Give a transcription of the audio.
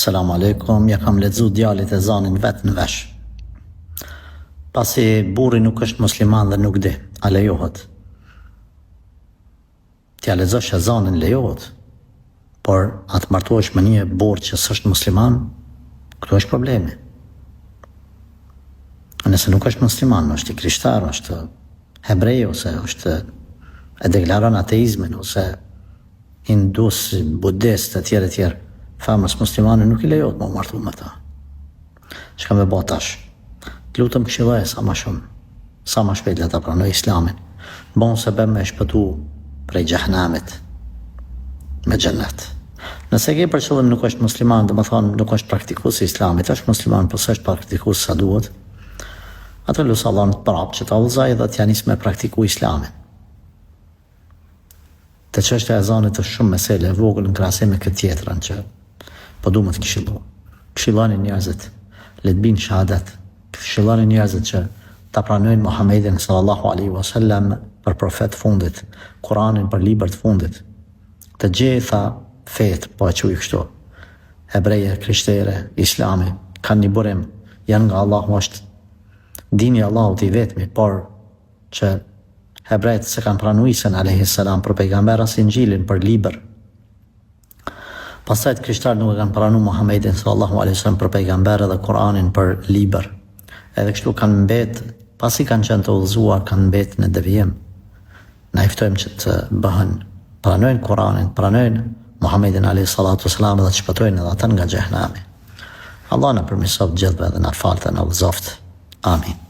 Selam aleikum, ja kam lexu djalit e zanin vetë në vesh. Pasi burri nuk është musliman dhe nuk di, a lejohet? T'ja lexosh e zanin lejohet, por atë martohesh me një burr që s'është musliman, këtu është problemi. Nëse nuk është musliman, është i krishtar, është hebrej, ose është e deklaron ateizmin, ose hindus, budist, e tjerë, femës muslimane nuk i lejohet më martu me ta. Çka me bë tash? Lutëm këshilloje sa më shumë, sa më shpejt le ta pranoj islamin. Bon se bëm me shpëtu prej xhehenamit me xhennet. Nëse ke për qëllim nuk është musliman, dhe më thonë nuk është praktikues i islamit, është musliman, po s'është praktikues sa duhet, atë lusë Allah në të prapë që ta udhëzoj dhe t'ja nisë me praktiku islamin. Të çështja e zanit është shumë mesele e vogël në krahasim me këtë tjetrën që po du më të këshillu. Këshilloni njerëzit, le të binë shahadet. Këshilloni njerëzit që ta pranojnë Muhammedin sallallahu alaihi wasallam për profet fundit, Kur'anin për libër të fundit. Të gjitha fetë, po e quaj kështu, hebreje, krishtere, islami, kanë një burim, janë nga Allahu, është dini Allahut i vetmi, por që hebrejt se kanë pranu Isën alayhi salam për pejgamber as Injilin për libër. Pastaj krishtarët nuk e kanë pranu Muhammedin sallallahu alaihi wasallam për pejgamber dhe Kur'anin për libër. Edhe kështu kanë mbet, pasi kanë qenë të udhëzuar, kanë mbet në devijim. Na i ftojmë që të bëhen, pranojnë Kur'anin, pranojnë Muhammedin alayhi salatu wasalam dhe të shpëtojnë edhe ata nga xhehenami. Allah na përmirësoft gjithëve dhe na falte, na udhëzoft. Amin.